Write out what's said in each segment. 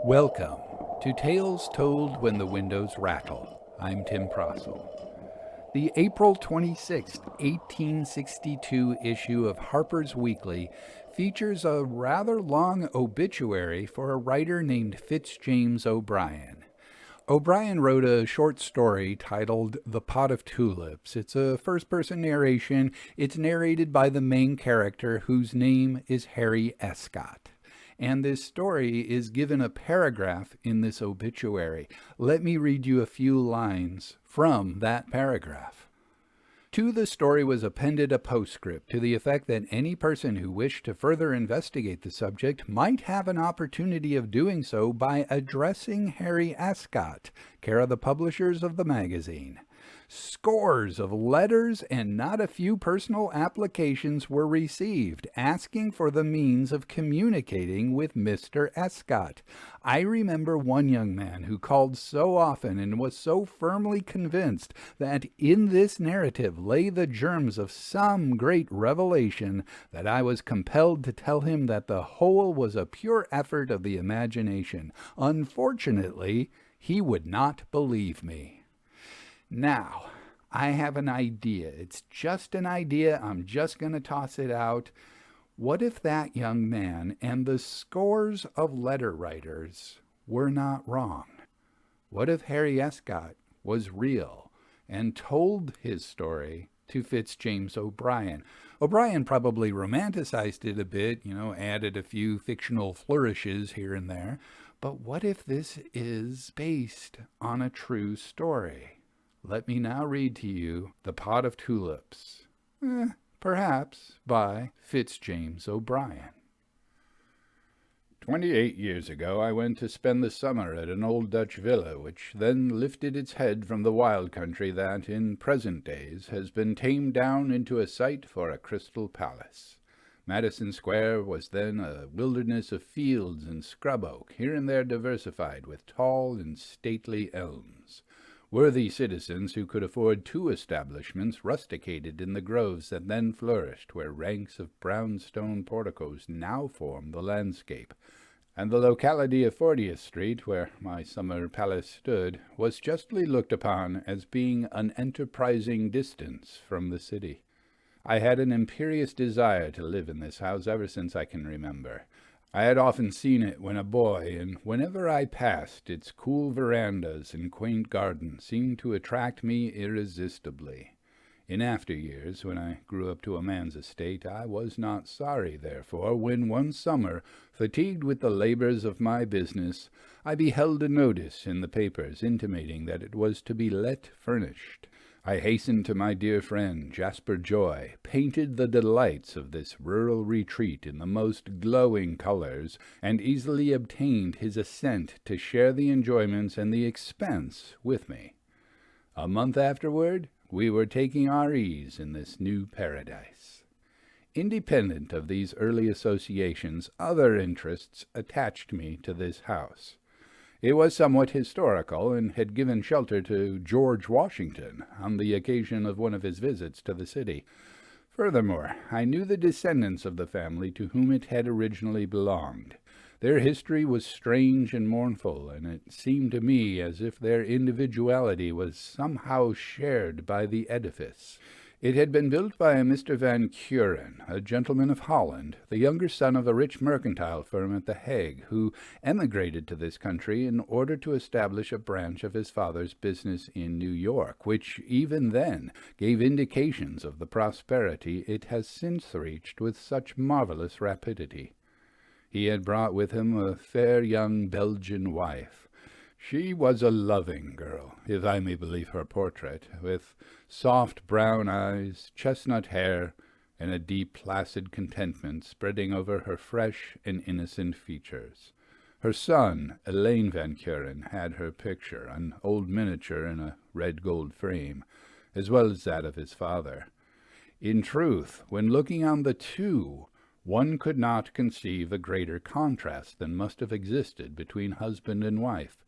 Welcome to Tales Told When the Windows Rattle. I'm Tim Prossel. The April 26, 1862 issue of Harper's Weekly features a rather long obituary for a writer named Fitz-James O'Brien. O'Brien wrote a short story titled The Pot of Tulips. It's a first-person narration. It's narrated by the main character, whose name is Harry Escott. And this story is given a paragraph in this obituary. Let me read you a few lines from that paragraph. To the story was appended a postscript to the effect that any person who wished to further investigate the subject might have an opportunity of doing so by addressing Harry Escott, care of the publishers of the magazine. Scores of letters and not a few personal applications were received, asking for the means of communicating with Mr. Escott. I remember one young man who called so often and was so firmly convinced that in this narrative lay the germs of some great revelation that I was compelled to tell him that the whole was a pure effort of the imagination. Unfortunately, he would not believe me. Now, I have an idea. It's just an idea. I'm just going to toss it out. What if that young man and the scores of letter writers were not wrong? What if Harry Escott was real and told his story to Fitz-James O'Brien? O'Brien probably romanticized it a bit, added a few fictional flourishes here and there. But what if this is based on a true story? Let me now read to you The Pot of Tulips, perhaps by Fitz-James O'Brien. 28 years ago I went to spend the summer at an old Dutch villa, which then lifted its head from the wild country that, in present days, has been tamed down into a site for a crystal palace. Madison Square was then a wilderness of fields and scrub oak, here and there diversified with tall and stately elms. Worthy citizens who could afford 2 establishments rusticated in the groves that then flourished, where ranks of brownstone porticos now form the landscape, and the locality of 40th Street, where my summer palace stood, was justly looked upon as being an enterprising distance from the city. I had an imperious desire to live in this house ever since I can remember. I had often seen it when a boy, and whenever I passed, its cool verandas and quaint gardens seemed to attract me irresistibly. In after years, when I grew up to a man's estate, I was not sorry, therefore, when one summer, fatigued with the labors of my business, I beheld a notice in the papers intimating that it was to be let furnished. I hastened to my dear friend Jasper Joy, painted the delights of this rural retreat in the most glowing colors, and easily obtained his assent to share the enjoyments and the expense with me. A month afterward, we were taking our ease in this new paradise. Independent of these early associations, other interests attached me to this house. It was somewhat historical, and had given shelter to George Washington on the occasion of one of his visits to the city. Furthermore, I knew the descendants of the family to whom it had originally belonged. Their history was strange and mournful, and it seemed to me as if their individuality was somehow shared by the edifice. It had been built by a Mr. Van Curen, a gentleman of Holland, the younger son of a rich mercantile firm at The Hague, who emigrated to this country in order to establish a branch of his father's business in New York, which even then gave indications of the prosperity it has since reached with such marvelous rapidity. He had brought with him a fair young Belgian wife. She was a loving girl, if I may believe her portrait, with soft brown eyes, chestnut hair, and a deep placid contentment spreading over her fresh and innocent features. Her son, Elaine Van Curen, had her picture, an old miniature in a red-gold frame, as well as that of his father. In truth, when looking on the two, one could not conceive a greater contrast than must have existed between husband and wife.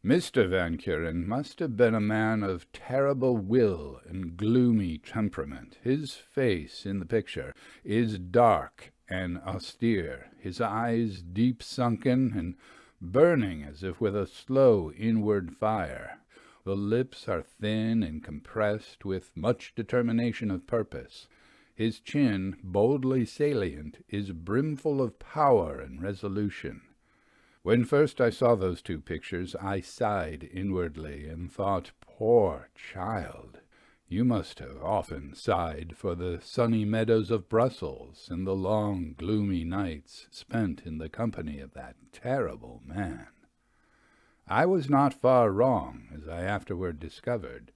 Mr. Van Curen must have been a man of terrible will and gloomy temperament. His face in the picture is dark and austere, his eyes deep sunken and burning as if with a slow inward fire. The lips are thin and compressed with much determination of purpose. His chin, boldly salient, is brimful of power and resolution. When first I saw those two pictures, I sighed inwardly and thought, poor child, you must have often sighed for the sunny meadows of Brussels and the long, gloomy nights spent in the company of that terrible man. I was not far wrong, as I afterward discovered.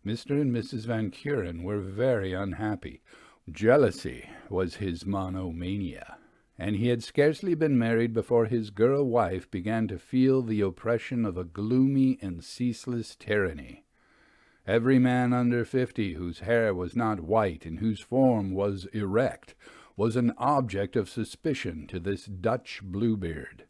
Mr. and Mrs. Van Kuren were very unhappy. Jealousy was his monomania, and he had scarcely been married before his girl wife began to feel the oppression of a gloomy and ceaseless tyranny. Every man under 50 whose hair was not white and whose form was erect was an object of suspicion to this Dutch Bluebeard.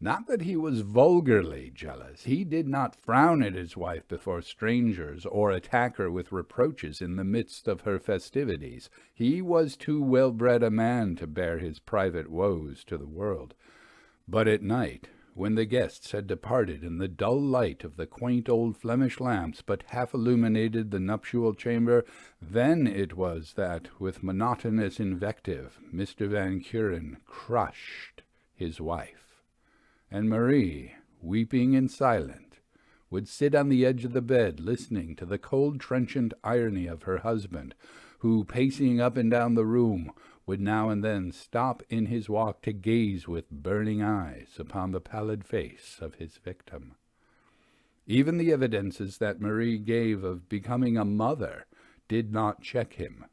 Not that he was vulgarly jealous. He did not frown at his wife before strangers or attack her with reproaches in the midst of her festivities. He was too well-bred a man to bear his private woes to the world. But at night, when the guests had departed and the dull light of the quaint old Flemish lamps but half illuminated the nuptial chamber, then it was that, with monotonous invective, Mr. Van Kuren crushed his wife. And Marie, weeping and silent, would sit on the edge of the bed listening to the cold trenchant irony of her husband, who, pacing up and down the room, would now and then stop in his walk to gaze with burning eyes upon the pallid face of his victim. Even the evidences that Marie gave of becoming a mother did not check him.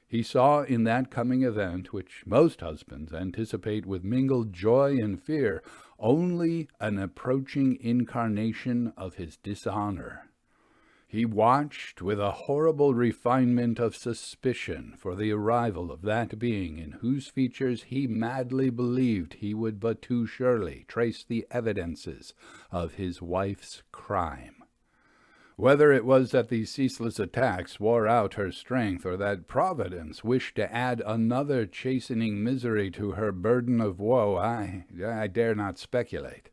He saw in that coming event, which most husbands anticipate with mingled joy and fear, only an approaching incarnation of his dishonor. He watched with a horrible refinement of suspicion for the arrival of that being in whose features he madly believed he would but too surely trace the evidences of his wife's crime. Whether it was that these ceaseless attacks wore out her strength, or that Providence wished to add another chastening misery to her burden of woe, I dare not speculate.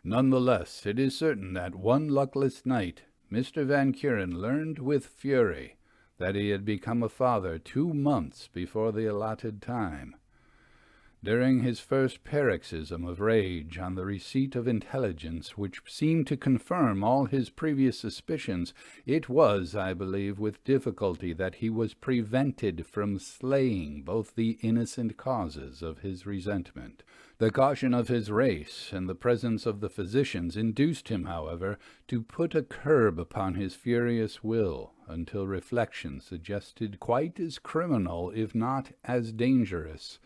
None the less, it is certain that one luckless night Mr. Van Kuren learned with fury that he had become a father 2 months before the allotted time. During his first paroxysm of rage on the receipt of intelligence which seemed to confirm all his previous suspicions, it was, I believe, with difficulty that he was prevented from slaying both the innocent causes of his resentment. The caution of his race and the presence of the physicians induced him, however, to put a curb upon his furious will, until reflection suggested quite as criminal, if not as dangerous,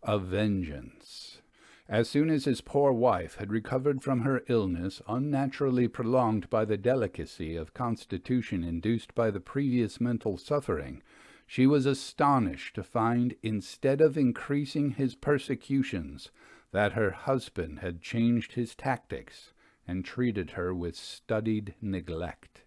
a vengeance. As soon as his poor wife had recovered from her illness, unnaturally prolonged by the delicacy of constitution induced by the previous mental suffering, she was astonished to find, instead of increasing his persecutions, that her husband had changed his tactics and treated her with studied neglect.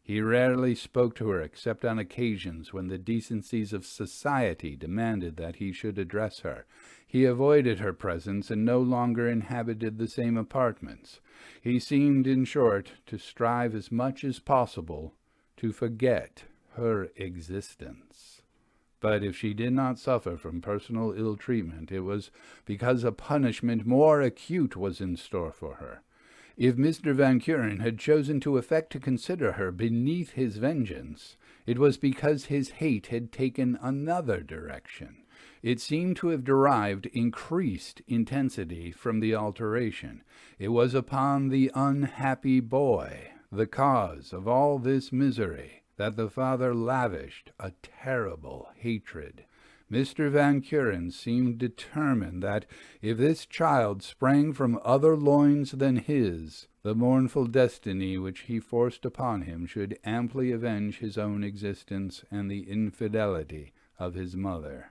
He rarely spoke to her except on occasions when the decencies of society demanded that he should address her. He avoided her presence and no longer inhabited the same apartments. He seemed, in short, to strive as much as possible to forget her existence. But if she did not suffer from personal ill-treatment, it was because a punishment more acute was in store for her. If Mr. Van Kuren had chosen to affect to consider her beneath his vengeance, it was because his hate had taken another direction. It seemed to have derived increased intensity from the alteration. It was upon the unhappy boy, the cause of all this misery, that the father lavished a terrible hatred. Mr. Van Kuren seemed determined that, if this child sprang from other loins than his, the mournful destiny which he forced upon him should amply avenge his own existence and the infidelity of his mother.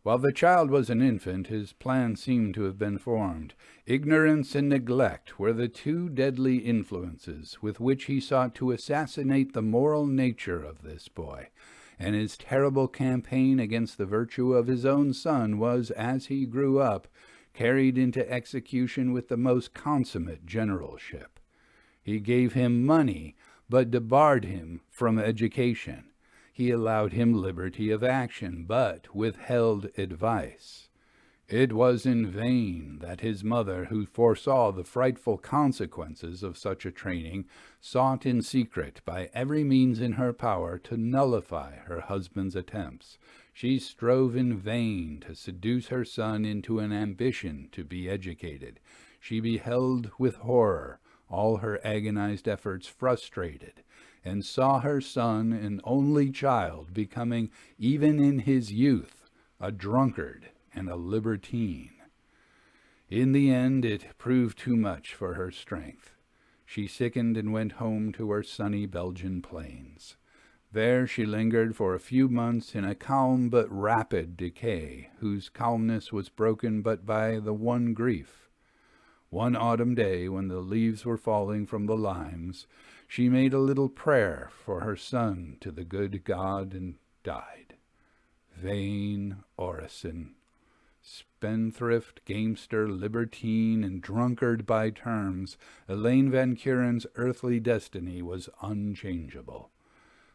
While the child was an infant, his plan seemed to have been formed. Ignorance and neglect were the two deadly influences with which he sought to assassinate the moral nature of this boy, and his terrible campaign against the virtue of his own son was, as he grew up, carried into execution with the most consummate generalship. He gave him money, but debarred him from education. He allowed him liberty of action, but withheld advice. It was in vain that his mother, who foresaw the frightful consequences of such a training, sought in secret, by every means in her power, to nullify her husband's attempts. She strove in vain to seduce her son into an ambition to be educated. She beheld with horror all her agonized efforts frustrated, and saw her son, an only child, becoming, even in his youth, a drunkard and a libertine. In the end it proved too much for her strength. She sickened and went home to her sunny Belgian plains. There she lingered for a few months in a calm but rapid decay, whose calmness was broken but by the one grief. One autumn day, when the leaves were falling from the limes, she made a little prayer for her son to the good God, and died. Vain orison! Spendthrift, gamester, libertine, and drunkard by turns, Elaine Van Kuren's earthly destiny was unchangeable.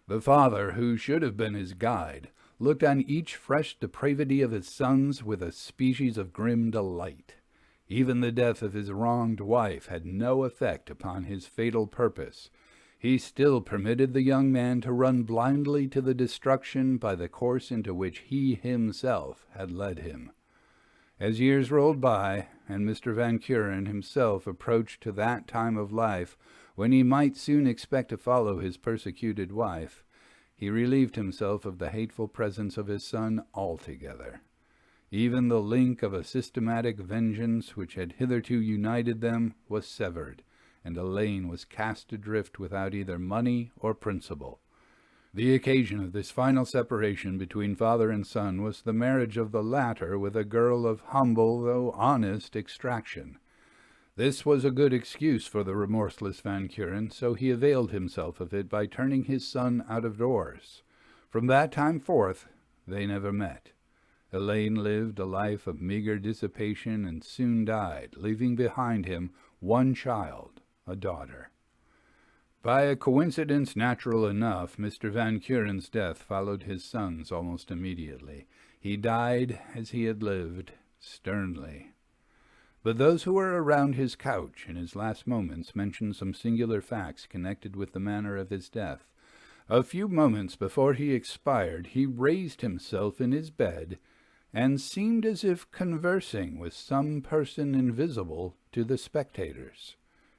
The father, who should have been his guide, looked on each fresh depravity of his sons with a species of grim delight. Even the death of his wronged wife had no effect upon his fatal purpose. He still permitted the young man to run blindly to the destruction by the course into which he himself had led him. As years rolled by, and Mr. Van Kuren himself approached to that time of life when he might soon expect to follow his persecuted wife, he relieved himself of the hateful presence of his son altogether. Even the link of a systematic vengeance which had hitherto united them was severed, and Elaine was cast adrift without either money or principle. The occasion of this final separation between father and son was the marriage of the latter with a girl of humble though honest extraction. This was a good excuse for the remorseless Van Kuren, so he availed himself of it by turning his son out of doors. From that time forth they never met. Elaine lived a life of meager dissipation and soon died, leaving behind him one child, a daughter. By a coincidence natural enough, Mr. Van Kuren's death followed his son's almost immediately. He died as he had lived, sternly. But those who were around his couch in his last moments mentioned some singular facts connected with the manner of his death. A few moments before he expired, he raised himself in his bed, and seemed as if conversing with some person invisible to the spectators.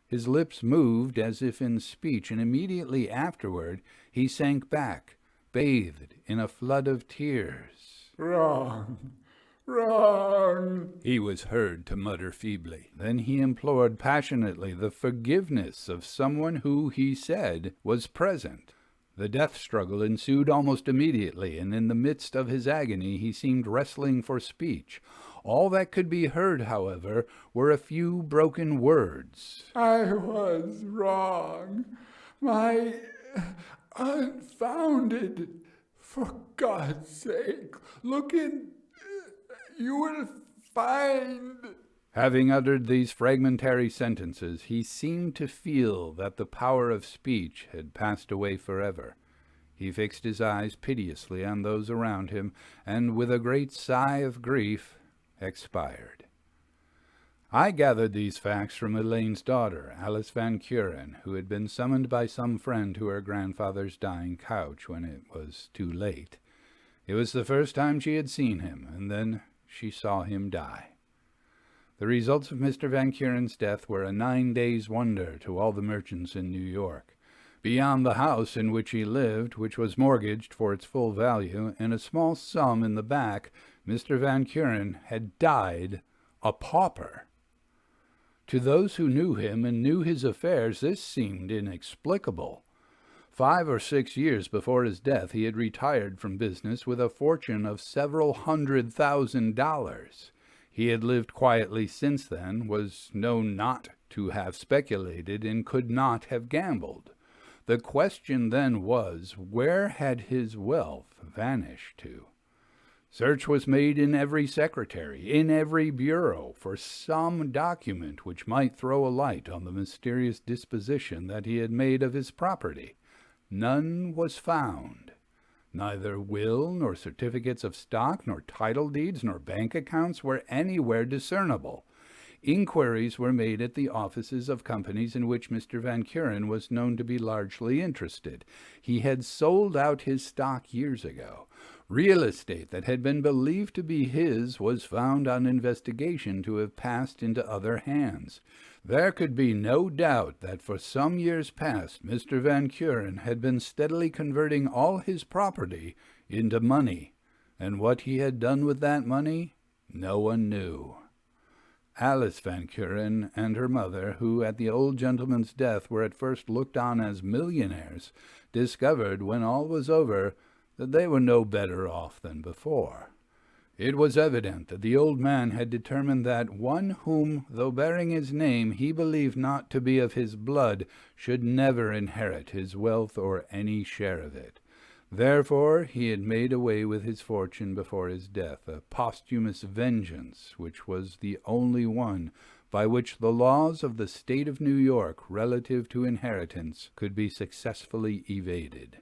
His lips moved as if in speech, and immediately afterward he sank back, bathed in a flood of tears. "Wrong, wrong," he was heard to mutter feebly. Then he implored passionately the forgiveness of someone who, he said, was present. The death struggle ensued almost immediately, and in the midst of his agony he seemed wrestling for speech. All that could be heard, however, were a few broken words. "I was wrong. My unfounded. For God's sake, look in. You will find." Having uttered these fragmentary sentences, he seemed to feel that the power of speech had passed away forever. He fixed his eyes piteously on those around him, and with a great sigh of grief, expired. I gathered these facts from Elaine's daughter, Alice Van Kuren, who had been summoned by some friend to her grandfather's dying couch when it was too late. It was the first time she had seen him, and then she saw him die. The results of Mr. Van Kuren's death were a 9 days' wonder to all the merchants in New York. Beyond the house in which he lived, which was mortgaged for its full value, and a small sum in the back, Mr. Van Kuren had died a pauper. To those who knew him and knew his affairs, this seemed inexplicable. 5 or 6 years before his death, he had retired from business with a fortune of several $100,000. He had lived quietly since then, was known not to have speculated, and could not have gambled. The question then was, where had his wealth vanished to? Search was made in every secretary, in every bureau, for some document which might throw a light on the mysterious disposition that he had made of his property. None was found. Neither will, nor certificates of stock, nor title deeds, nor bank accounts were anywhere discernible. Inquiries were made at the offices of companies in which Mr. Van Kuren was known to be largely interested. He had sold out his stock years ago. Real estate that had been believed to be his was found on investigation to have passed into other hands. There could be no doubt that for some years past Mr. Van Kuren had been steadily converting all his property into money, and what he had done with that money, no one knew. Alice Van Kuren and her mother, who at the old gentleman's death were at first looked on as millionaires, discovered, when all was over, that they were no better off than before. It was evident that the old man had determined that one whom, though bearing his name, he believed not to be of his blood, should never inherit his wealth or any share of it. Therefore he had made away with his fortune before his death, a posthumous vengeance, which was the only one by which the laws of the state of New York relative to inheritance could be successfully evaded.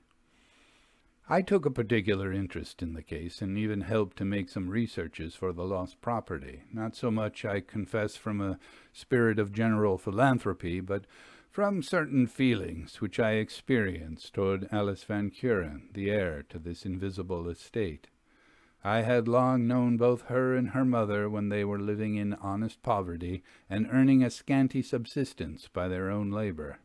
I took a particular interest in the case, and even helped to make some researches for the lost property, not so much, I confess, from a spirit of general philanthropy, but from certain feelings which I experienced toward Alice Van Kuren, the heir to this invisible estate. I had long known both her and her mother when they were living in honest poverty and earning a scanty subsistence by their own labor.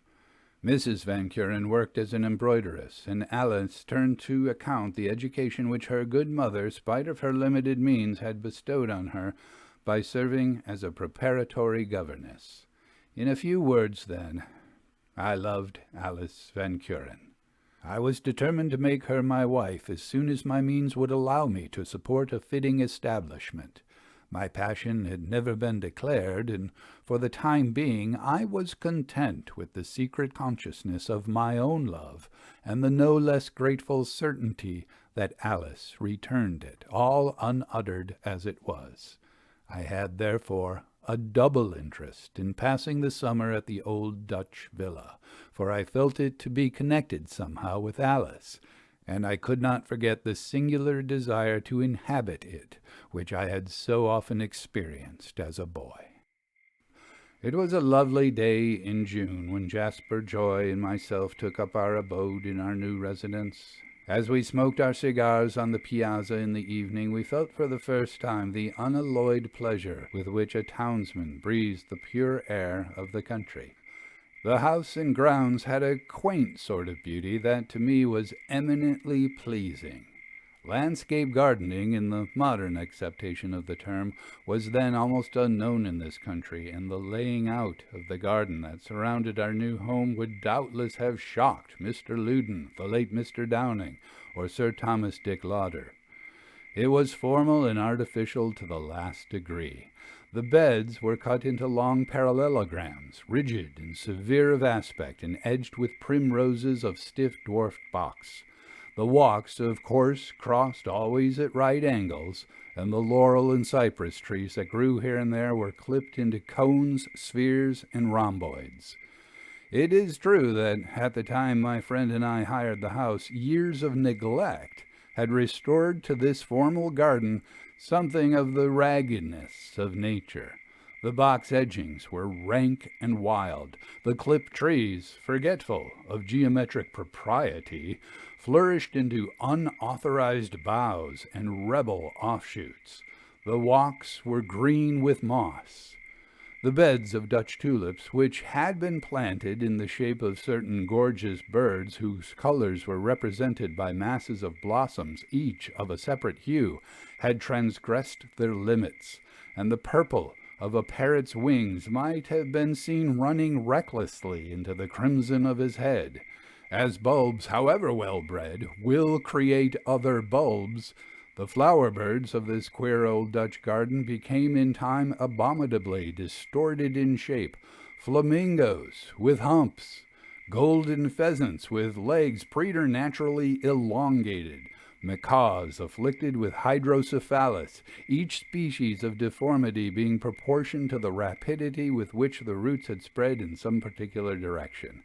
Mrs. Van Kuren worked as an embroideress, and Alice turned to account the education which her good mother, spite of her limited means, had bestowed on her by serving as a preparatory governess. In a few words, then, I loved Alice Van Kuren. I was determined to make her my wife as soon as my means would allow me to support a fitting establishment. My passion had never been declared, and for the time being I was content with the secret consciousness of my own love, and the no less grateful certainty that Alice returned it, all unuttered as it was. I had, therefore, a double interest in passing the summer at the old Dutch villa, for I felt it to be connected somehow with Alice, and I could not forget the singular desire to inhabit it, which I had so often experienced as a boy. It was a lovely day in June when Jasper Joy and myself took up our abode in our new residence. As we smoked our cigars on the piazza in the evening, we felt for the first time the unalloyed pleasure with which a townsman breathes the pure air of the country. The house and grounds had a quaint sort of beauty that to me was eminently pleasing. Landscape gardening, in the modern acceptation of the term, was then almost unknown in this country, and the laying out of the garden that surrounded our new home would doubtless have shocked Mr. Loudon, the late Mr. Downing, or Sir Thomas Dick Lauder. It was formal and artificial to the last degree. The beds were cut into long parallelograms, rigid and severe of aspect, and edged with primroses of stiff dwarfed box. The walks, of course, crossed always at right angles, and the laurel and cypress trees that grew here and there were clipped into cones, spheres, and rhomboids. It is true that at the time my friend and I hired the house, years of neglect had restored to this formal garden something of the raggedness of nature. The box edgings were rank and wild. The clipped trees, forgetful of geometric propriety, flourished into unauthorized boughs and rebel offshoots. The walks were green with moss. The beds of Dutch tulips, which had been planted in the shape of certain gorgeous birds whose colors were represented by masses of blossoms, each of a separate hue, had transgressed their limits, and the purple of a parrot's wings might have been seen running recklessly into the crimson of his head. As bulbs, however well bred, will create other bulbs, the flower birds of this queer old Dutch garden became in time abominably distorted in shape. Flamingos with humps, golden pheasants with legs preternaturally elongated, macaws afflicted with hydrocephalus, each species of deformity being proportioned to the rapidity with which the roots had spread in some particular direction.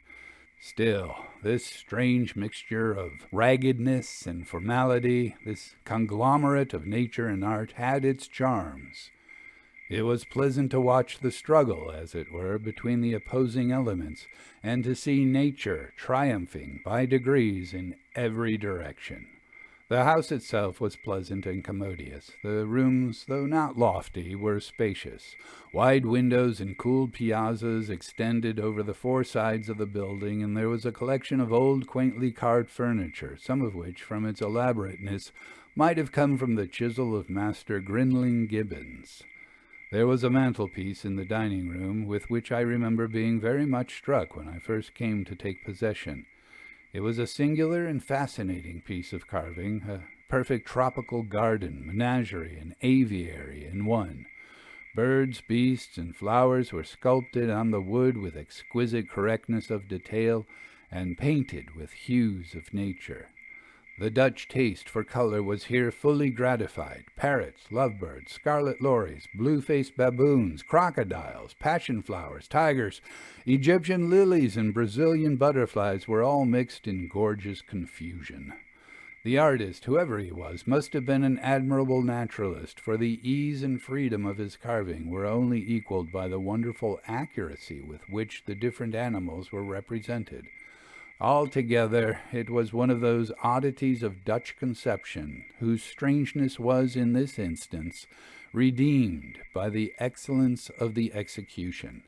Still, this strange mixture of raggedness and formality, this conglomerate of nature and art, had its charms. It was pleasant to watch the struggle, as it were, between the opposing elements, and to see nature triumphing by degrees in every direction. The house itself was pleasant and commodious. The rooms, though not lofty, were spacious. Wide windows and cool piazzas extended over the four sides of the building, and there was a collection of old, quaintly carved furniture, some of which, from its elaborateness, might have come from the chisel of Master Grinling Gibbons. There was a mantelpiece in the dining room, with which I remember being very much struck when I first came to take possession. It was a singular and fascinating piece of carving, a perfect tropical garden, menagerie, and aviary in one. Birds, beasts, and flowers were sculpted on the wood with exquisite correctness of detail, and painted with hues of nature. The Dutch taste for color was here fully gratified. Parrots, lovebirds, scarlet lories, blue-faced baboons, crocodiles, passion flowers, tigers, Egyptian lilies, and Brazilian butterflies were all mixed in gorgeous confusion. The artist, whoever he was, must have been an admirable naturalist, for the ease and freedom of his carving were only equaled by the wonderful accuracy with which the different animals were represented. Altogether, it was one of those oddities of Dutch conception, whose strangeness was, in this instance, redeemed by the excellence of the execution.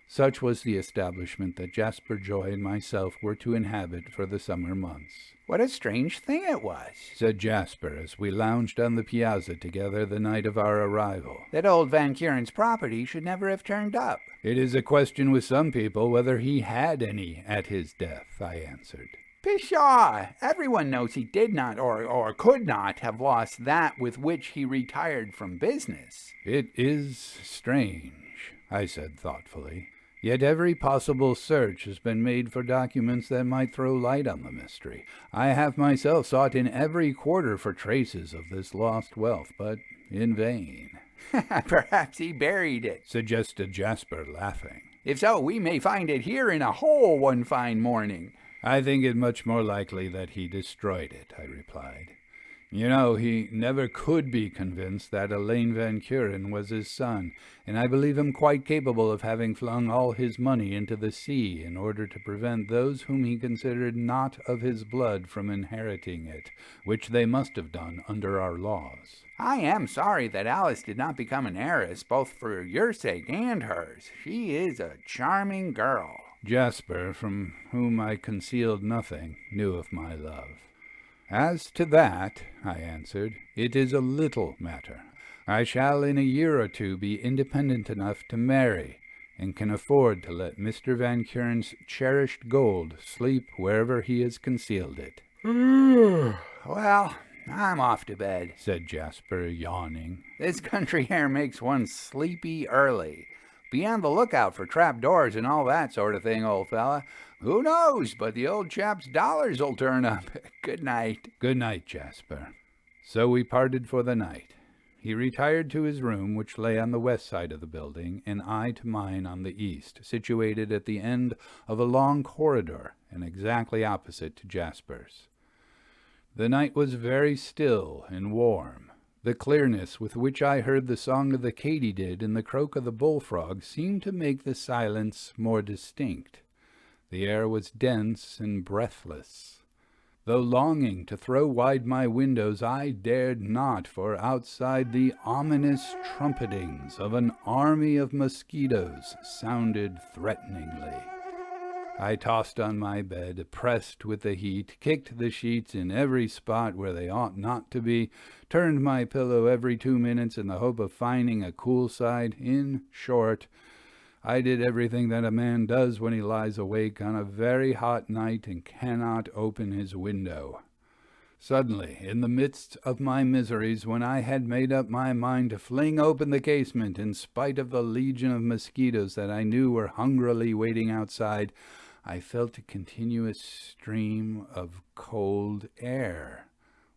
Such was the establishment that Jasper Joy and myself were to inhabit for the summer months. "What a strange thing it was," said Jasper, as we lounged on the piazza together the night of our arrival, "that old Van Kuren's property should never have turned up." "It is a question with some people whether he had any at his death," I answered. "Pshaw! Everyone knows he did not, or could not, have lost that with which he retired from business." "It is strange," I said thoughtfully. "Yet every possible search has been made for documents that might throw light on the mystery. I have myself sought in every quarter for traces of this lost wealth, but in vain." "Perhaps he buried it," suggested Jasper, laughing. "If so, we may find it here in a hole one fine morning." "I think it much more likely that he destroyed it," I replied. "You know, he never could be convinced that Elaine Van Kuren was his son, and I believe him quite capable of having flung all his money into the sea in order to prevent those whom he considered not of his blood from inheriting it, which they must have done under our laws." "I am sorry that Alice did not become an heiress, both for your sake and hers. She is a charming girl." Jasper, from whom I concealed nothing, knew of my love. "As to that," I answered, "it is a little matter. I shall in a year or two be independent enough to marry, and can afford to let Mr. Van Kuren's cherished gold sleep wherever he has concealed it." "Well, I'm off to bed," said Jasper, yawning. "This country air makes one sleepy early. Be on the lookout for trapdoors and all that sort of thing, old fella. Who knows but the old chap's dollars'll turn up. Good night." "Good night, Jasper." So we parted for the night. He retired to his room, which lay on the west side of the building, and I to mine on the east, situated at the end of a long corridor and exactly opposite to Jasper's. The night was very still and warm. The clearness with which I heard the song of the katydid and the croak of the bullfrog seemed to make the silence more distinct. The air was dense and breathless. Though longing to throw wide my windows, I dared not, for outside the ominous trumpetings of an army of mosquitoes sounded threateningly. I tossed on my bed, oppressed with the heat, kicked the sheets in every spot where they ought not to be, turned my pillow every 2 minutes in the hope of finding a cool side. In short, I did everything that a man does when he lies awake on a very hot night and cannot open his window. Suddenly, in the midst of my miseries, when I had made up my mind to fling open the casement in spite of the legion of mosquitoes that I knew were hungrily waiting outside, I felt a continuous stream of cold air,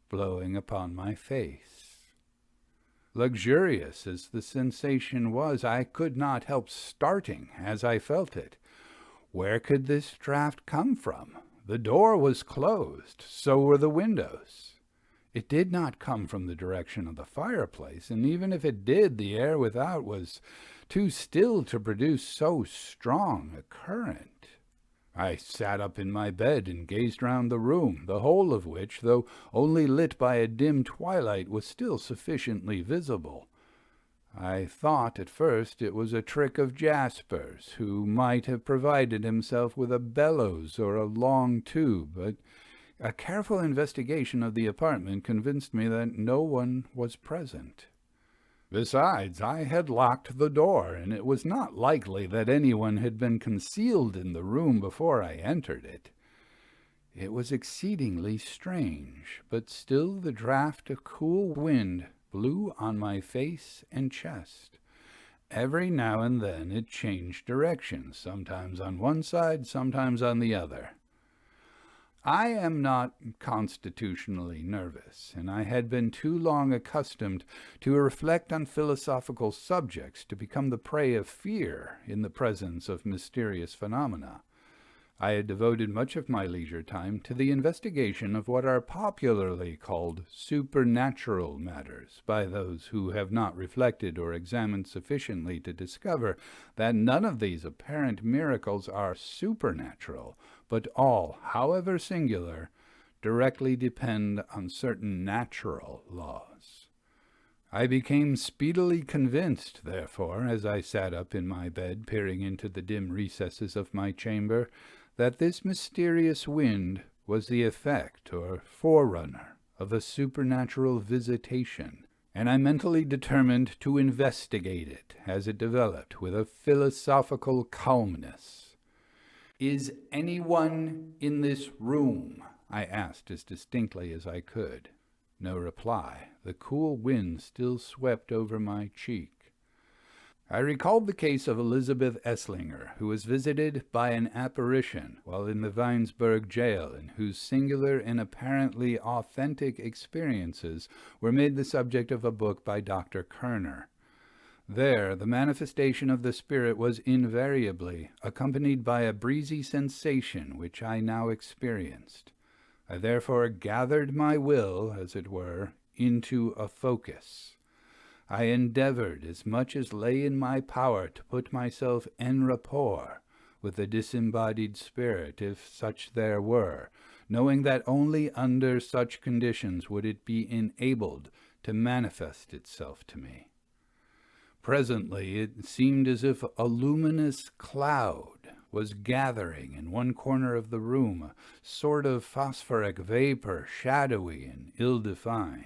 blowing upon my face. Luxurious as the sensation was, I could not help starting as I felt it. Where could this draught come from? The door was closed, so were the windows. It did not come from the direction of the fireplace, and even if it did, the air without was too still to produce so strong a current. I sat up in my bed and gazed round the room, the whole of which, though only lit by a dim twilight, was still sufficiently visible. I thought at first it was a trick of Jasper's, who might have provided himself with a bellows or a long tube, but a careful investigation of the apartment convinced me that no one was present. Besides, I had locked the door, and it was not likely that anyone had been concealed in the room before I entered it. It was exceedingly strange, but still the draught of cool wind blew on my face and chest. Every now and then it changed direction, sometimes on one side, sometimes on the other. I am not constitutionally nervous, and I had been too long accustomed to reflect on philosophical subjects to become the prey of fear in the presence of mysterious phenomena. I had devoted much of my leisure time to the investigation of what are popularly called supernatural matters by those who have not reflected or examined sufficiently to discover that none of these apparent miracles are supernatural, but all, however singular, directly depend on certain natural laws. I became speedily convinced, therefore, as I sat up in my bed peering into the dim recesses of my chamber, that this mysterious wind was the effect or forerunner of a supernatural visitation, and I mentally determined to investigate it as it developed with a philosophical calmness. "Is anyone in this room?" I asked as distinctly as I could. No reply. The cool wind still swept over my cheek. I recalled the case of Elizabeth Esslinger, who was visited by an apparition while in the Weinsberg jail, and whose singular and apparently authentic experiences were made the subject of a book by Dr. Kerner. There, the manifestation of the spirit was invariably accompanied by a breezy sensation which I now experienced. I therefore gathered my will, as it were, into a focus. I endeavored as much as lay in my power to put myself en rapport with the disembodied spirit, if such there were, knowing that only under such conditions would it be enabled to manifest itself to me. Presently it seemed as if a luminous cloud was gathering in one corner of the room, a sort of phosphoric vapor, shadowy and ill-defined.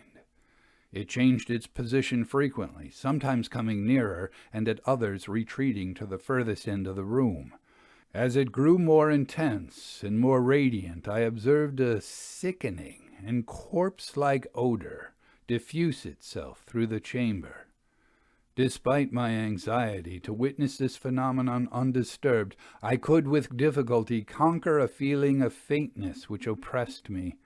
It changed its position frequently, sometimes coming nearer, and at others retreating to the furthest end of the room. As it grew more intense and more radiant, I observed a sickening and corpse-like odor diffuse itself through the chamber. Despite my anxiety to witness this phenomenon undisturbed, I could with difficulty conquer a feeling of faintness which oppressed me.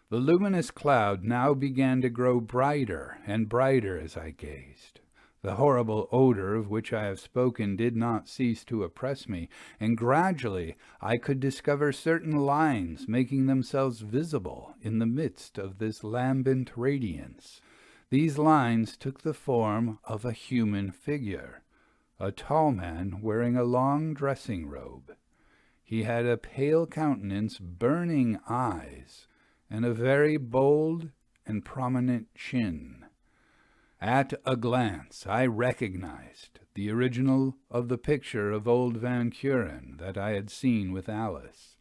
The luminous cloud now began to grow brighter and brighter as I gazed. The horrible odor of which I have spoken did not cease to oppress me, and gradually I could discover certain lines making themselves visible in the midst of this lambent radiance. These lines took the form of a human figure, a tall man wearing a long dressing robe. He had a pale countenance, burning eyes, and a very bold and prominent chin. At a glance I recognized the original of the picture of old Van Kuren that I had seen with Alice.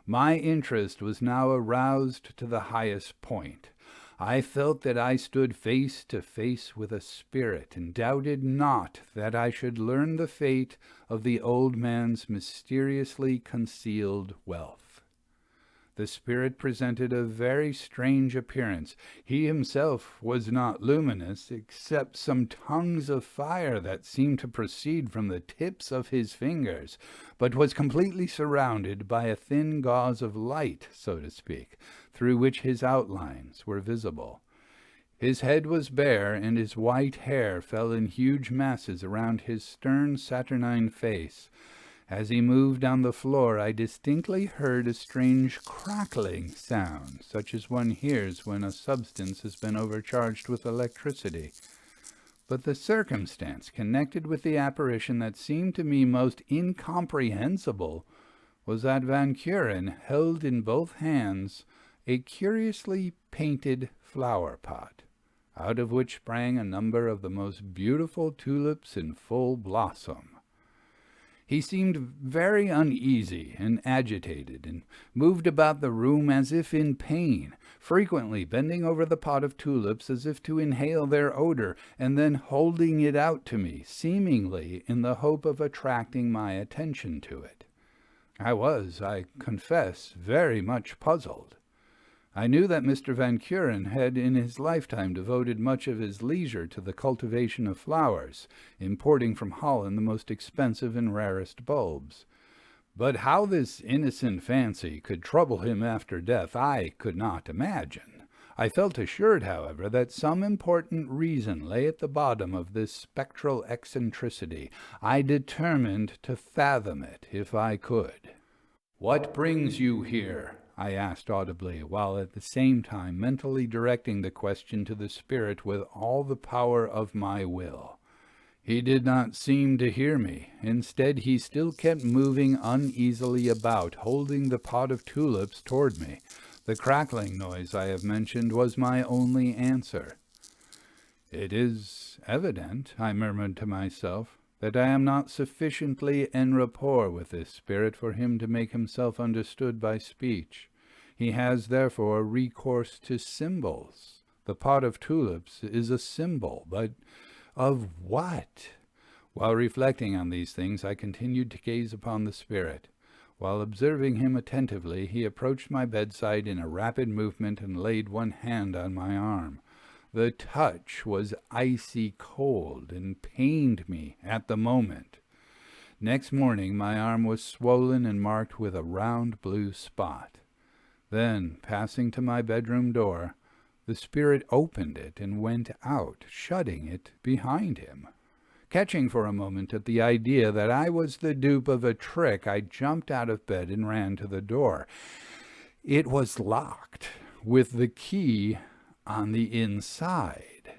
My interest was now aroused to the highest point. I felt that I stood face to face with a spirit, and doubted not that I should learn the fate of the old man's mysteriously concealed wealth. The spirit presented a very strange appearance. He himself was not luminous, except some tongues of fire that seemed to proceed from the tips of his fingers, but was completely surrounded by a thin gauze of light, so to speak, through which his outlines were visible. His head was bare, and his white hair fell in huge masses around his stern, saturnine face. As he moved down the floor, I distinctly heard a strange crackling sound, such as one hears when a substance has been overcharged with electricity. But the circumstance connected with the apparition that seemed to me most incomprehensible was that Van Kuren held in both hands a curiously painted flower-pot, out of which sprang a number of the most beautiful tulips in full blossom. He seemed very uneasy and agitated, and moved about the room as if in pain, frequently bending over the pot of tulips as if to inhale their odor, and then holding it out to me, seemingly in the hope of attracting my attention to it. I was, I confess, very much puzzled. I knew that Mr. Van Kuren had in his lifetime devoted much of his leisure to the cultivation of flowers, importing from Holland the most expensive and rarest bulbs. But how this innocent fancy could trouble him after death I could not imagine. I felt assured, however, that some important reason lay at the bottom of this spectral eccentricity. I determined to fathom it if I could. "What brings you here?" I asked audibly, while at the same time mentally directing the question to the spirit with all the power of my will. He did not seem to hear me. Instead, he still kept moving uneasily about, holding the pot of tulips toward me. The crackling noise I have mentioned was my only answer. "It is evident," I murmured to myself, "that I am not sufficiently en rapport with this spirit for him to make himself understood by speech. He has, therefore, recourse to symbols. The pot of tulips is a symbol, but of what?" While reflecting on these things, I continued to gaze upon the spirit. While observing him attentively, he approached my bedside in a rapid movement and laid one hand on my arm. The touch was icy cold and pained me at the moment. Next morning my arm was swollen and marked with a round blue spot. Then, passing to my bedroom door, the spirit opened it and went out, shutting it behind him. Catching for a moment at the idea that I was the dupe of a trick, I jumped out of bed and ran to the door. It was locked, with the key on the inside.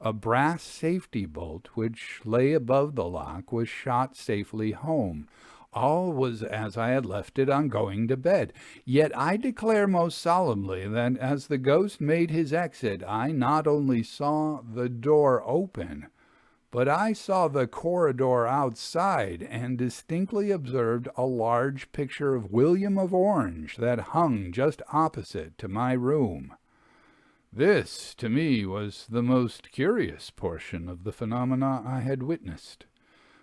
A brass safety bolt which lay above the lock was shot safely home. All was as I had left it on going to bed. Yet I declare most solemnly that as the ghost made his exit, I not only saw the door open, but I saw the corridor outside and distinctly observed a large picture of William of Orange that hung just opposite to my room. This, to me, was the most curious portion of the phenomena I had witnessed.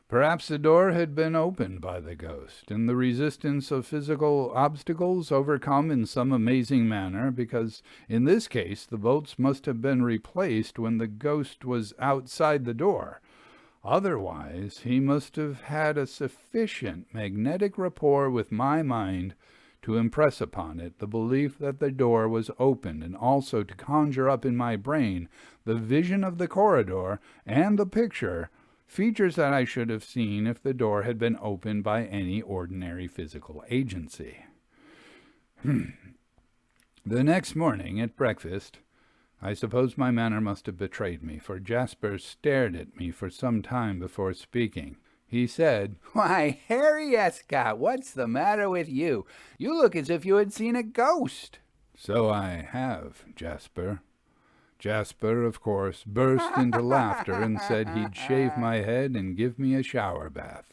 Perhaps the door had been opened by the ghost, and the resistance of physical obstacles overcome in some amazing manner, because in this case the bolts must have been replaced when the ghost was outside the door. Otherwise, he must have had a sufficient magnetic rapport with my mind to impress upon it the belief that the door was open, and also to conjure up in my brain the vision of the corridor and the picture, features that I should have seen if the door had been opened by any ordinary physical agency. The next morning at breakfast, I suppose my manner must have betrayed me, for Jasper stared at me for some time before speaking. He said, "Why, Harry Escott, what's the matter with you? You look as if you had seen a ghost." "So I have, Jasper." Jasper, of course, burst into laughter and said he'd shave my head and give me a shower bath.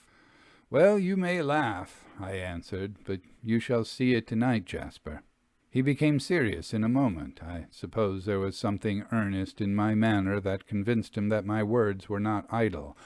"Well, you may laugh," I answered, "but you shall see it tonight, Jasper." He became serious in a moment. I suppose there was something earnest in my manner that convinced him that my words were not idle,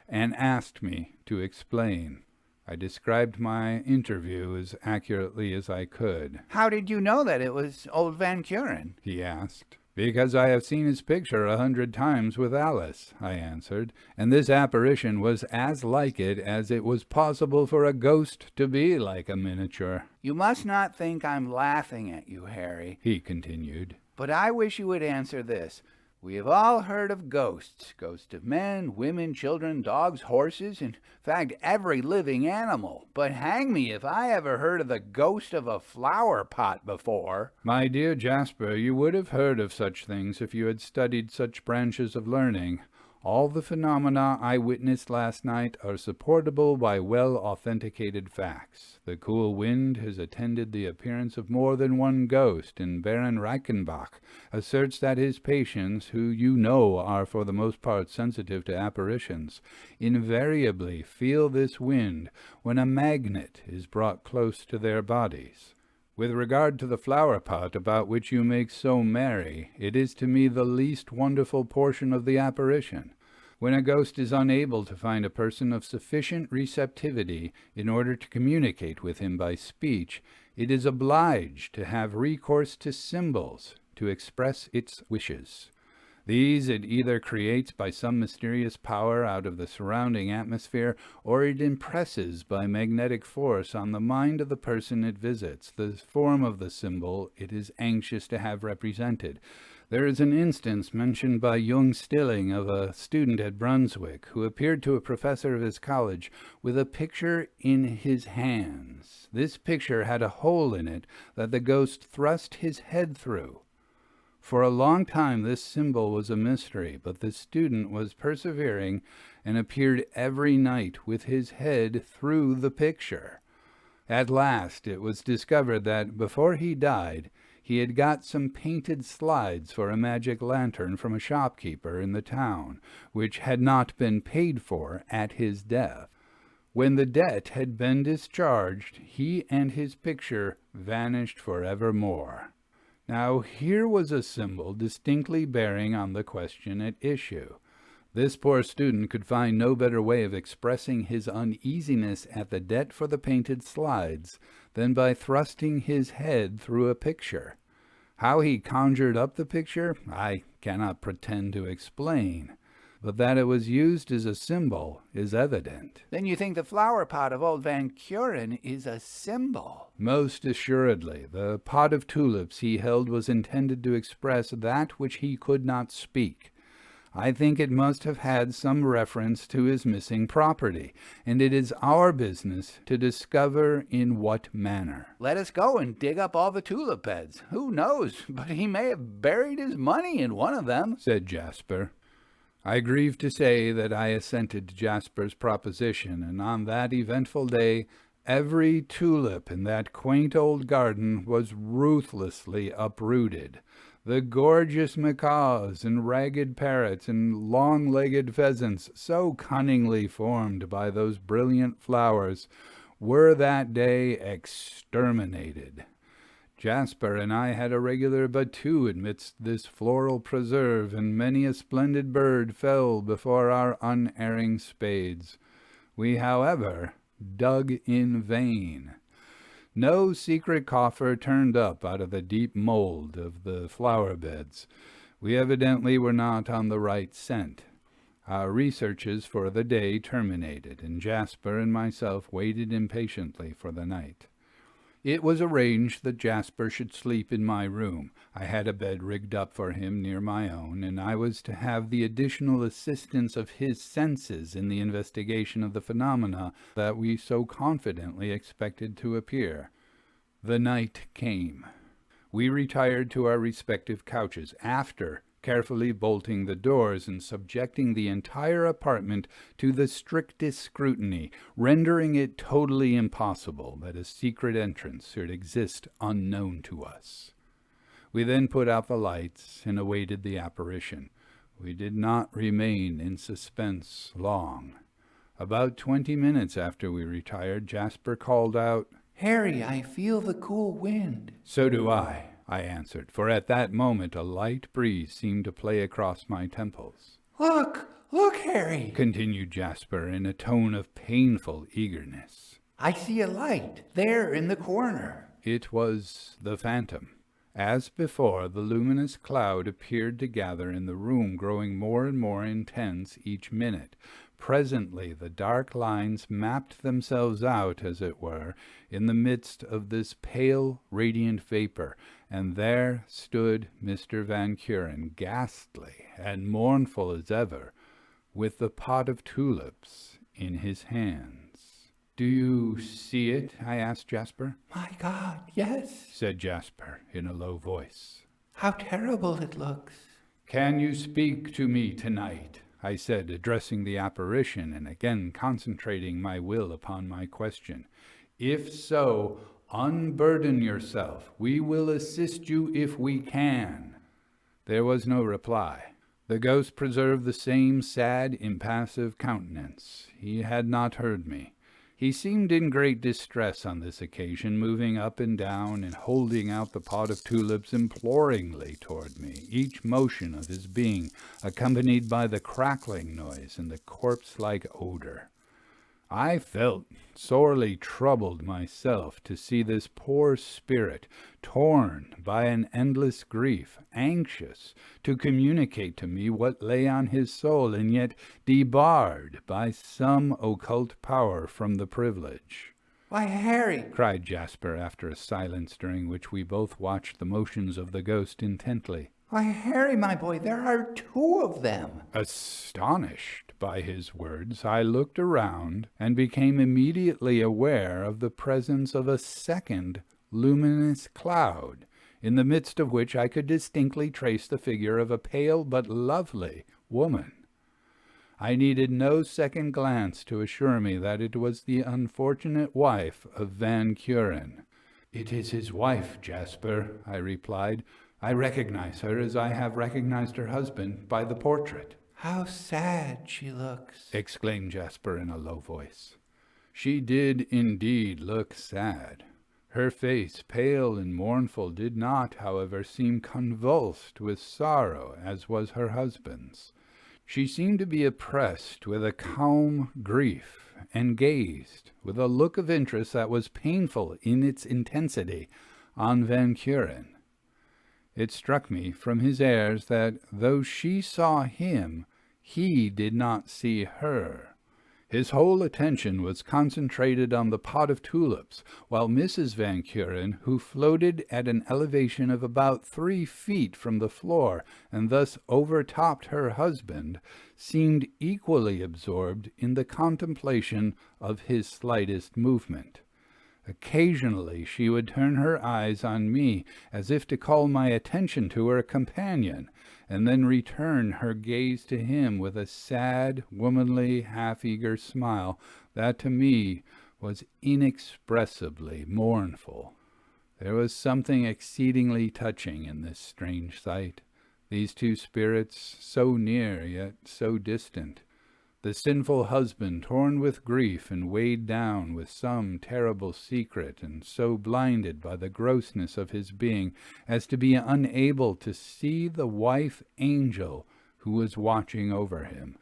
and asked me to explain. I described my interview as accurately as I could. How did you know that it was old Van Kuren? He asked. Because I have seen his picture 100 times with Alice, I answered, and this apparition was as like it as it was possible for a ghost to be like a miniature. You must not think I'm laughing at you, Harry, he continued. But I wish you would answer this. We have all heard of ghosts. Ghosts of men, women, children, dogs, horses, in fact, every living animal. But hang me if I ever heard of the ghost of a flower pot before. My dear Jasper, you would have heard of such things if you had studied such branches of learning. All the phenomena I witnessed last night are supportable by well-authenticated facts. The cool wind has attended the appearance of more than one ghost, and Baron Reichenbach asserts that his patients, who you know are for the most part sensitive to apparitions, invariably feel this wind when a magnet is brought close to their bodies. With regard to the flower pot about which you make so merry, it is to me the least wonderful portion of the apparition. When a ghost is unable to find a person of sufficient receptivity in order to communicate with him by speech, it is obliged to have recourse to symbols to express its wishes. These it either creates by some mysterious power out of the surrounding atmosphere, or it impresses by magnetic force on the mind of the person it visits, the form of the symbol it is anxious to have represented. There is an instance mentioned by young Stilling of a student at Brunswick who appeared to a professor of his college with a picture in his hands. This picture had a hole in it that the ghost thrust his head through. For a long time this symbol was a mystery, but the student was persevering and appeared every night with his head through the picture. At last it was discovered that before he died, he had got some painted slides for a magic lantern from a shopkeeper in the town, which had not been paid for at his death. When the debt had been discharged, he and his picture vanished forevermore. Now here was a symbol distinctly bearing on the question at issue. This poor student could find no better way of expressing his uneasiness at the debt for the painted slides than by thrusting his head through a picture. How he conjured up the picture, I cannot pretend to explain, but that it was used as a symbol is evident. Then you think the flower pot of old Van Kuren is a symbol? Most assuredly. The pot of tulips he held was intended to express that which he could not speak. I think it must have had some reference to his missing property, and it is our business to discover in what manner. Let us go and dig up all the tulip beds. Who knows, but he may have buried his money in one of them, said Jasper. I grieve to say that I assented to Jasper's proposition, and on that eventful day every tulip in that quaint old garden was ruthlessly uprooted. The gorgeous macaws and ragged parrots and long-legged pheasants, so cunningly formed by those brilliant flowers, were that day exterminated. Jasper and I had a regular battue amidst this floral preserve, and many a splendid bird fell before our unerring spades. We, however, dug in vain. No secret coffer turned up out of the deep mold of the flower beds. We evidently were not on the right scent. Our researches for the day terminated, and Jasper and myself waited impatiently for the night. It was arranged that Jasper should sleep in my room. I had a bed rigged up for him near my own, and I was to have the additional assistance of his senses in the investigation of the phenomena that we so confidently expected to appear. The night came. We retired to our respective couches, after carefully bolting the doors and subjecting the entire apartment to the strictest scrutiny, rendering it totally impossible that a secret entrance should exist unknown to us. We then put out the lights and awaited the apparition. We did not remain in suspense long. About 20 minutes after we retired, Jasper called out, "Harry, I feel the cool wind." "So do I answered, for at that moment a light breeze seemed to play across my temples. Look, Harry," continued Jasper in a tone of painful eagerness. I see a light there in the corner. It was the phantom. As before, the luminous cloud appeared to gather in the room, growing more and more intense each minute. Presently the dark lines mapped themselves out, as it were, in the midst of this pale, radiant vapor, and there stood Mr. Van Kuren, ghastly and mournful as ever, with the pot of tulips in his hands. "Do you see it?" I asked Jasper. "My God, yes," said Jasper in a low voice. "How terrible it looks." "Can you speak to me tonight?" I said, addressing the apparition and again concentrating my will upon my question. "If so, unburden yourself. We will assist you if we can." There was no reply. The ghost preserved the same sad, impassive countenance. He had not heard me. He seemed in great distress on this occasion, moving up and down and holding out the pot of tulips imploringly toward me, each motion of his being accompanied by the crackling noise and the corpse-like odor. I felt sorely troubled myself to see this poor spirit, torn by an endless grief, anxious to communicate to me what lay on his soul, and yet debarred by some occult power from the privilege. "Why, Harry," cried Jasper, after a silence during which we both watched the motions of the ghost intently. "Why, Harry, my boy, there are 2 of them." Astonished by his words, I looked around and became immediately aware of the presence of a second luminous cloud, in the midst of which I could distinctly trace the figure of a pale but lovely woman. I needed no second glance to assure me that it was the unfortunate wife of Van Kuren. "It is his wife, Jasper," I replied. "I recognize her as I have recognized her husband by the portrait." "How sad she looks," exclaimed Jasper in a low voice. She did indeed look sad. Her face, pale and mournful, did not, however, seem convulsed with sorrow, as was her husband's. She seemed to be oppressed with a calm grief, and gazed, with a look of interest that was painful in its intensity, on Van Kuren. It struck me from his airs that, though she saw him, he did not see her. His whole attention was concentrated on the pot of tulips, while Mrs. Van Kuren, who floated at an elevation of about 3 feet from the floor, and thus overtopped her husband, seemed equally absorbed in the contemplation of his slightest movement. Occasionally she would turn her eyes on me, as if to call my attention to her companion, and then return her gaze to him with a sad, womanly, half-eager smile that to me was inexpressibly mournful. There was something exceedingly touching in this strange sight, these 2 spirits so near yet so distant. The sinful husband, torn with grief and weighed down with some terrible secret, and so blinded by the grossness of his being as to be unable to see the wife angel who was watching over him.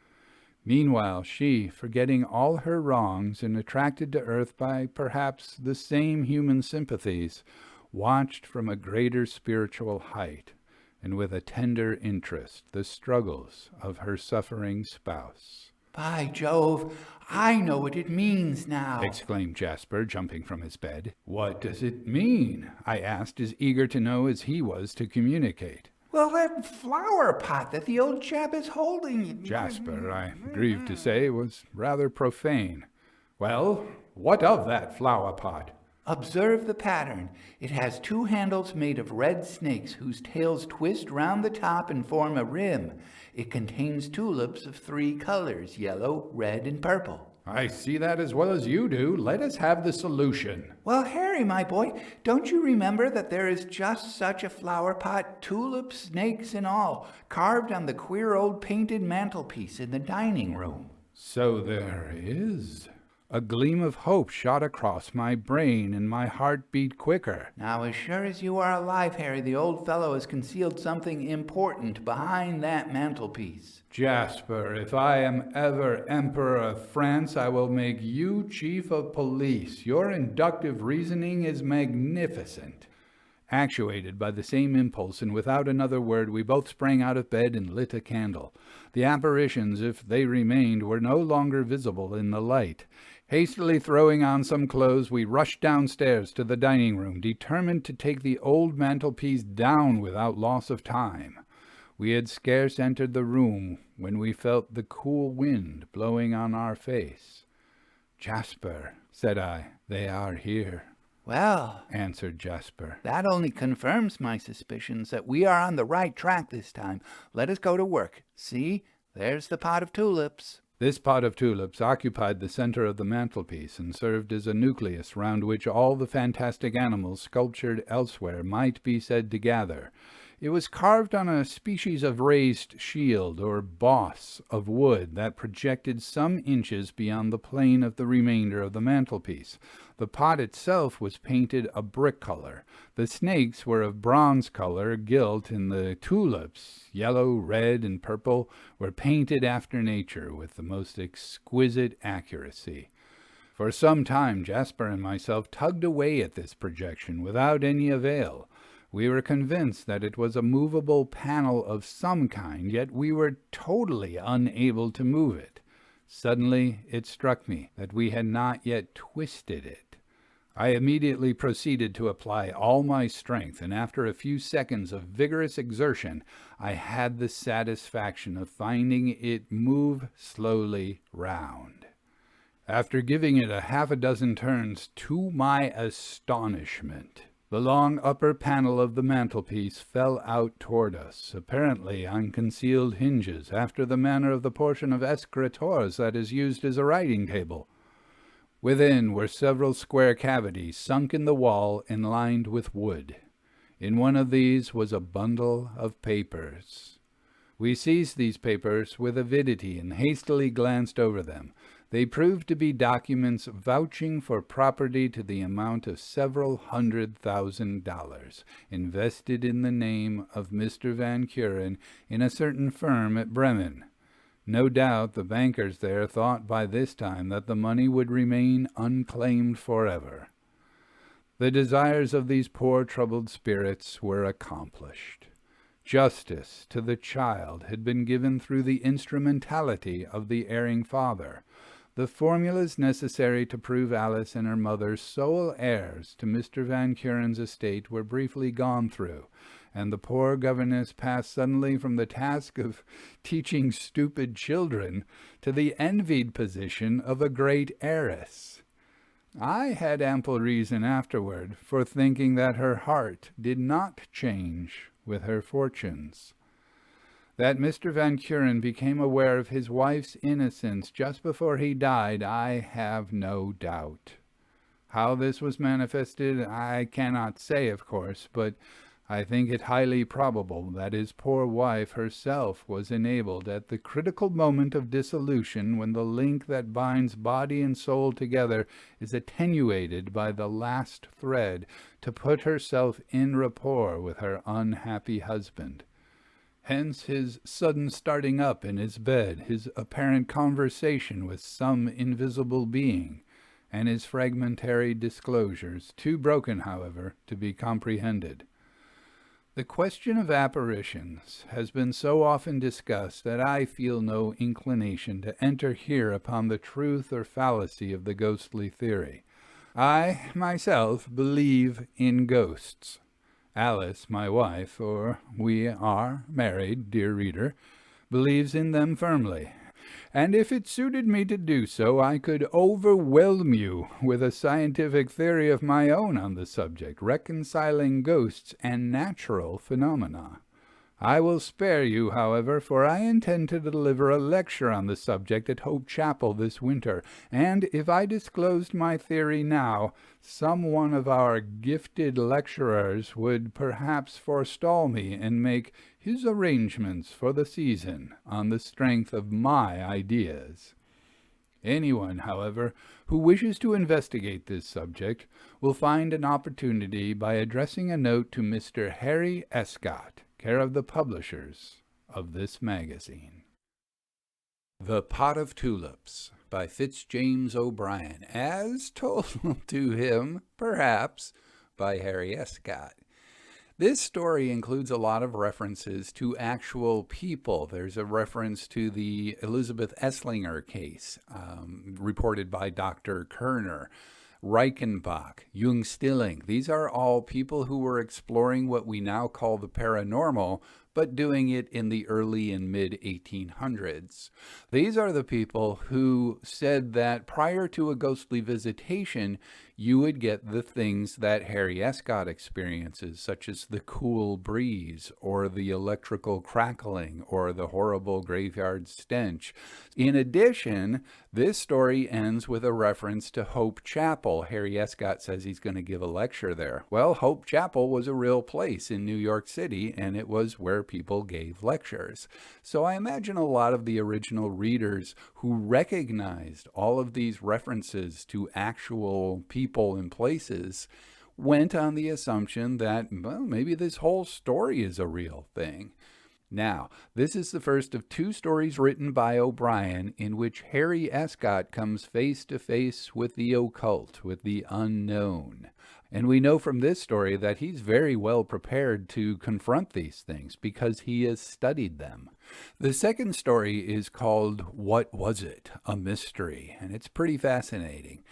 Meanwhile she, forgetting all her wrongs and attracted to earth by perhaps the same human sympathies, watched from a greater spiritual height, and with a tender interest, the struggles of her suffering spouse. "By Jove, I know what it means now," exclaimed Jasper, jumping from his bed. "What does it mean?" I asked, as eager to know as he was to communicate. "Well, that flower pot that the old chap is holding." Jasper, I grieve to say, was rather profane. "Well, what of that flower pot?" "Observe the pattern. It has 2 handles made of red snakes whose tails twist round the top and form a rim. It contains tulips of 3 colors, yellow, red, and purple." "I see that as well as you do. Let us have the solution." "Well, Harry, my boy, don't you remember that there is just such a flower pot, tulips, snakes, and all, carved on the queer old painted mantelpiece in the dining room?" "So there is. A gleam of hope shot across my brain, and my heart beat quicker. Now, as sure as you are alive, Harry, the old fellow has concealed something important behind that mantelpiece. Jasper, if I am ever Emperor of France, I will make you Chief of Police. Your inductive reasoning is magnificent. Actuated by the same impulse, and without another word, we both sprang out of bed and lit a candle. The apparitions, if they remained, were no longer visible in the light. Hastily throwing on some clothes, we rushed downstairs to the dining room, determined to take the old mantelpiece down without loss of time. We had scarce entered the room when we felt the cool wind blowing on our face. "Jasper," said I, "they are here." "Well," answered Jasper, "that only confirms my suspicions that we are on the right track this time. Let us go to work. See, there's the pot of tulips." This pot of tulips occupied the center of the mantelpiece and served as a nucleus round which all the fantastic animals sculptured elsewhere might be said to gather. It was carved on a species of raised shield or boss of wood that projected some inches beyond the plane of the remainder of the mantelpiece. The pot itself was painted a brick color. The snakes were of bronze color gilt, and the tulips, yellow, red, and purple, were painted after nature with the most exquisite accuracy. For some time Jasper and myself tugged away at this projection without any avail. We were convinced that it was a movable panel of some kind, yet we were totally unable to move it. Suddenly it struck me that we had not yet twisted it. I immediately proceeded to apply all my strength, and after a few seconds of vigorous exertion, I had the satisfaction of finding it move slowly round. After giving it a half a dozen turns, to my astonishment, the long upper panel of the mantelpiece fell out toward us, apparently on concealed hinges, after the manner of the portion of escritoires that is used as a writing table. Within were several square cavities sunk in the wall and lined with wood. In one of these was a bundle of papers. We seized these papers with avidity and hastily glanced over them. They proved to be documents vouching for property to the amount of several $100,000, invested in the name of Mr. Van Kuren in a certain firm at Bremen. No doubt the bankers there thought by this time that the money would remain unclaimed forever. The desires of these poor troubled spirits were accomplished. Justice to the child had been given through the instrumentality of the erring father. The formulas necessary to prove Alice and her mother sole heirs to Mr. Van Kuren's estate were briefly gone through, and the poor governess passed suddenly from the task of teaching stupid children to the envied position of a great heiress. I had ample reason afterward for thinking that her heart did not change with her fortunes. That Mr. Van Kuren became aware of his wife's innocence just before he died, I have no doubt. How this was manifested, I cannot say, of course, but I think it highly probable that his poor wife herself was enabled at the critical moment of dissolution, when the link that binds body and soul together is attenuated by the last thread, to put herself in rapport with her unhappy husband. Hence his sudden starting up in his bed, his apparent conversation with some invisible being, and his fragmentary disclosures, too broken, however, to be comprehended. The question of apparitions has been so often discussed that I feel no inclination to enter here upon the truth or fallacy of the ghostly theory. I myself believe in ghosts. Alice, my wife, for we are married, dear reader, believes in them firmly, and if it suited me to do so, I could overwhelm you with a scientific theory of my own on the subject, reconciling ghosts and natural phenomena. I will spare you, however, for I intend to deliver a lecture on the subject at Hope Chapel this winter, and if I disclosed my theory now, some one of our gifted lecturers would perhaps forestall me and make his arrangements for the season on the strength of my ideas. Anyone, however, who wishes to investigate this subject will find an opportunity by addressing a note to Mr. Harry Escott, care of the publishers of this magazine. The Pot of Tulips by Fitz-James O'Brien, as told to him, perhaps, by Harry Escott. This story includes a lot of references to actual people. There's a reference to the Elizabeth Esslinger case, reported by Dr. Kerner, Reichenbach, Jung Stilling. These are all people who were exploring what we now call the paranormal, but doing it in the early and mid-1800s. These are the people who said that prior to a ghostly visitation, you would get the things that Harry Escott experiences, such as the cool breeze, or the electrical crackling, or the horrible graveyard stench. In addition, this story ends with a reference to Hope Chapel. Harry Escott says he's going to give a lecture there. Well, Hope Chapel was a real place in New York City, and it was where people gave lectures. So I imagine a lot of the original readers who recognized all of these references to actual people and places went on the assumption that, well, maybe this whole story is a real thing. Now, this is the first of two stories written by O'Brien in which Harry Escott comes face to face with the occult, with the unknown. And we know from this story that he's very well prepared to confront these things because he has studied them. The second story is called What Was It? A Mystery, and it's pretty fascinating.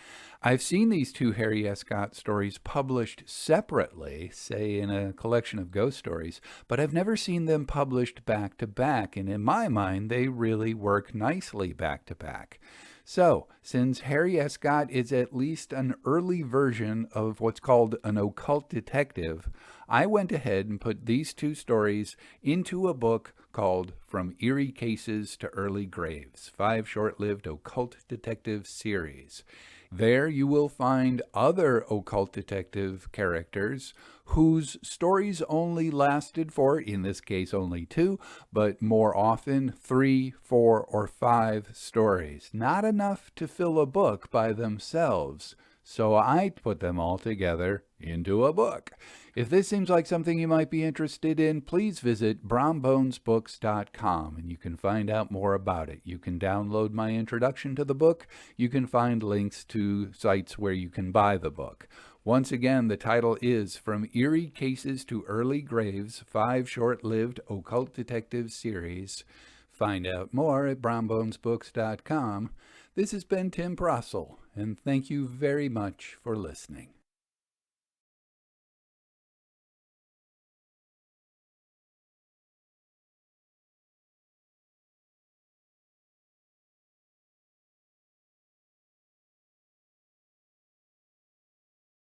I've seen these two Harry Escott stories published separately, say in a collection of ghost stories, but I've never seen them published back to back, and in my mind, they really work nicely back to back. So, since Harry Escott is at least an early version of what's called an occult detective, I went ahead and put these two stories into a book called From Eerie Cases to Early Graves, 5 short-lived occult detective series. There you will find other occult detective characters whose stories only lasted for, in this case, only 2, but more often 3, 4, or 5 stories. Not enough to fill a book by themselves. So I put them all together into a book. If this seems like something you might be interested in, please visit brownbonesbooks.com and you can find out more about it. You can download my introduction to the book. You can find links to sites where you can buy the book. Once again, the title is From Eerie Cases to Early Graves, 5 short-lived occult detective series. Find out more at brownbonesbooks.com. This has been Tim Prossel, and thank you very much for listening.